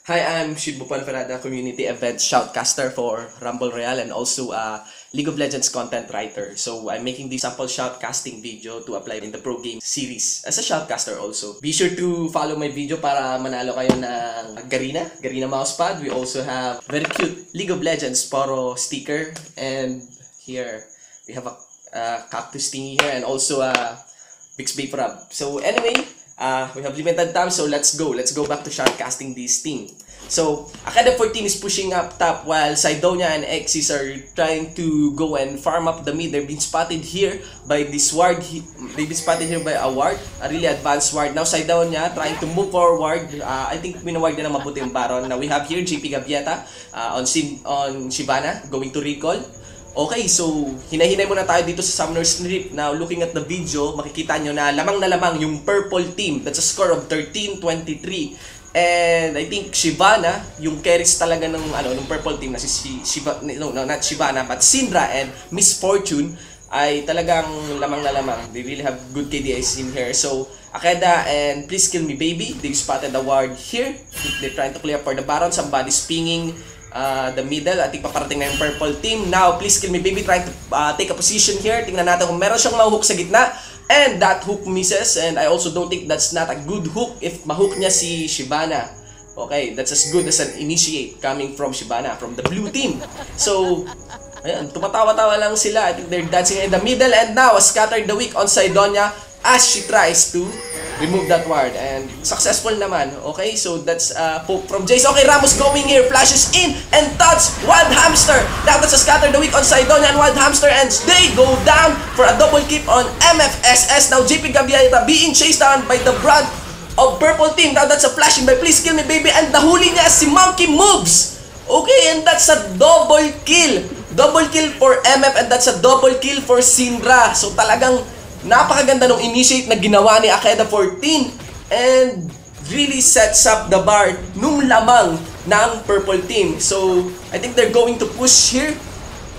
Hi, I'm Shibu Panfarada, Community Events Shoutcaster for Rumble Royale and also a League of Legends content writer. So I'm making this sample shoutcasting video to apply in the pro game series as a shoutcaster also. Be sure to follow my video para manalo kayo ng Garena mousepad. We also have very cute League of Legends Poro sticker, and here we have a cactus thingy here and also a Bixby Prab. So anyway, we have limited time, so let's go back to shoutcasting this team. So Akeda 14 is pushing up top while Cydonia and Xyz are trying to go and farm up the mid. They've been spotted here by this ward. They've been spotted here by a ward, a really advanced ward. Now Cydonia trying to move forward. I think winaward na mabuti yung Baron. Now we have here JP Gavieta on Shyvana going to recall. Okay, so hinahinay muna tayo dito sa Summoner's Rift. Now, looking at the video, makikita nyo na lamang yung purple team. That's a score of 13-23. And I think Shyvana, yung carries talaga ng purple team na not Shyvana, but Syndra and Miss Fortune ay talagang lamang. They really have good KDAs in here. So, Akeda and Please Kill Me Baby, they spotted the ward here. They're trying to clear for the Baron. Somebody's pinging the middle. I think paparating na yung purple team. Now, Please Kill Me Baby trying to take a position here. Tingnan natin kung meron siyang mahook sa gitna. And that hook misses. And I also don't think that's not a good hook if mahook niya si Shyvana. Okay, that's as good as an initiate coming from Shyvana, from the blue team. So, ayan, tumatawa-tawa lang sila. I think they're dancing in the middle. And now, scattered the weak on Cydonia as she tries to remove that ward, and successful naman. Okay, so that's poke from Jace. Okay, Ramos going here, flashes in and touch Wild Hamster. Now that's a scatter the weak on Cydonia and Wild Hamster, and they go down for a double keep on MFSS. Now JP Gavieta being chased down by the Brad of purple team. Now that's a flashing by Please Kill Me Baby, and nahuli niya si Monkey Moves. Okay, and that's a double kill for MF, and that's a double kill for Syndra. So talagang napakaganda nung initiate na ginawa ni Akeda 14 and really sets up the bar nung lamang ng purple team. So, I think they're going to push here.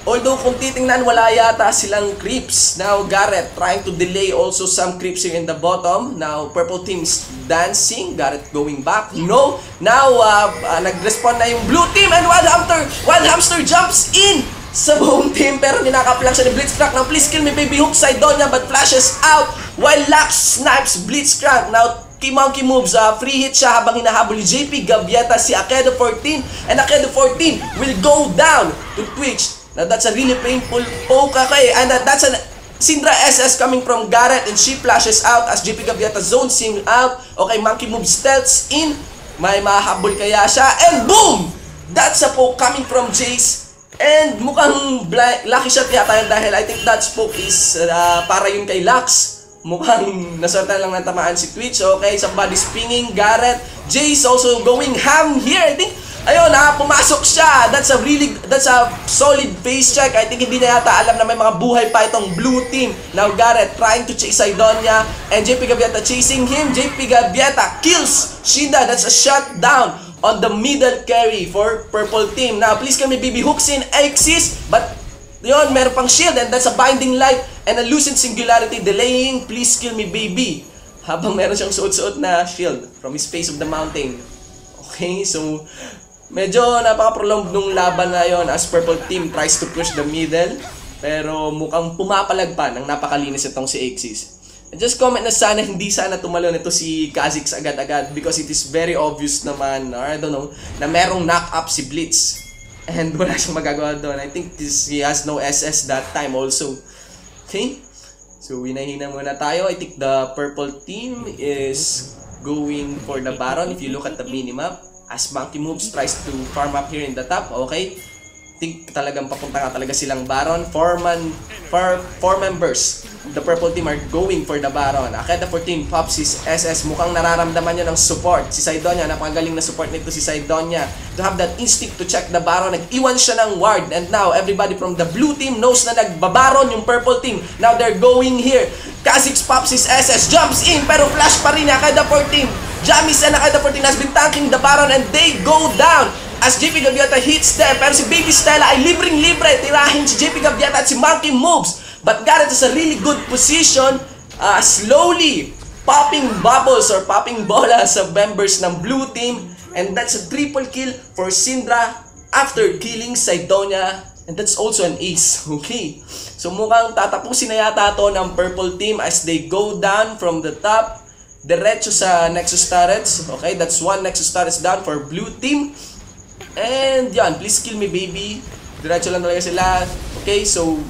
Although kung titingnan, wala yata silang creeps. Now, Garrett trying to delay also some creeps here in the bottom. Now, purple team's dancing. Garrett going back. No. Now, nag-respawn na yung blue team, and Wild Hamster jumps in sa home team, pero ninakap lang siya ni Blitzcrank. Now, Please Kill Me Baby hook Cydonia but flashes out while Lux snipes Blitzcrank. Now, Monkey Moves, free hit siya habang hinahabol ni JP Gavieta si Akeda 14, and Akeda 14 will go down to Twitch. Now, that's a really painful poke, okay, and that's a Syndra SS coming from Garrett, and she flashes out as JP Gavieta zones him out. Okay, Monkey Moves stealths in, may mahabol kaya siya, and boom! That's a poke coming from Jace. And mukhang lucky shot yata yun dahil I think that poke is para yun kay Lux. Mukhang nasortan lang natamaan si Twitch. Okay, somebody's pinging. Garrett. Jace also going ham here. I think, ayun pumasok siya. That's a solid face check. I think hindi na yata alam na may mga buhay pa itong blue team. Now Garrett trying to chase Cydonia and JP Gavieta chasing him. JP Gavieta kills Shinda. That's a shutdown on the middle carry for purple team. Now, Please Kill Me Baby hooks in Xyz, but yun, meron pang shield, and that's a binding light and a lucent singularity delaying Please Kill Me Baby habang meron siyang suot-suot na shield from his face of the mountain. Okay, so medyo napaka-prolonged nung laban na yon as purple team tries to push the middle, pero mukhang pumapalag pa ng napakalinis itong si Xyz. Just comment na sana hindi sana tumalo nito si Kha'Zix agad-agad because it is very obvious naman, or I don't know, na merong knock-up si Blitz. And wala siyang magagawa doon. I think he has no SS that time also. Okay? So, hinahina muna tayo. I think the purple team is going for the Baron if you look at the minimap. As Monkey Moves tries to farm up here in the top. Okay? I think talagang papunta nga talaga silang Baron. Four members. The purple team are going for the Baron. Akeda 14 pops his SS. Mukhang nararamdaman niya ng support. Si Cydonia, napakagaling na support nito si Cydonia. To have that instinct to check the Baron. Nag-iwan siya ng ward. And now, everybody from the blue team knows na nagbabaron yung purple team. Now, they're going here. Kha'Zix pops his SS. Jumps in, pero flash pa rin Akeda 14. Jamis and Akeda 14 has been tanking the Baron, and they go down as JP Gavieta hits them. Pero si Baby Stella ay libreng-libre. Tirahin si JP Gavieta at si Monkey Moves. But Garrett is a really good position, slowly popping bubbles or popping bola sa members ng blue team. And that's a triple kill for Syndra after killing Cydonia. And that's also an ace. Okay. So mukhang tatapusin na yata to ng purple team as they go down from the top. Diretso sa Nexus turrets. Okay, that's one Nexus turrets down for blue team. And yan, please kill me baby. Diretso lang talaga sila. Okay, so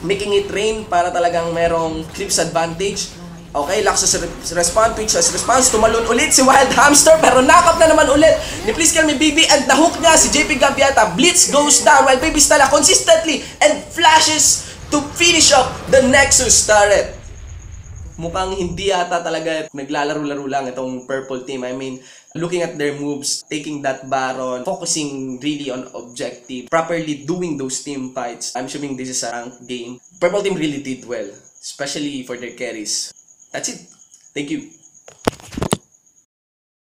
making it rain para talagang merong clips advantage. Okay, Laxus respawn, Twitch as response, tumalon ulit si Wild Hamster pero knock-up na naman ulit ni Please Kill Me Baby and nahook niya si JP Gaviata. Blitz goes down while Baby Stella consistently and flashes to finish up the Nexus turret. Mukhang hindi yata talaga naglalaro-laro lang itong purple team. I mean, looking at their moves, taking that Baron, focusing really on objective, properly doing those team fights. I'm assuming this is a ranked game. Purple team really did well, especially for their carries. That's it. Thank you.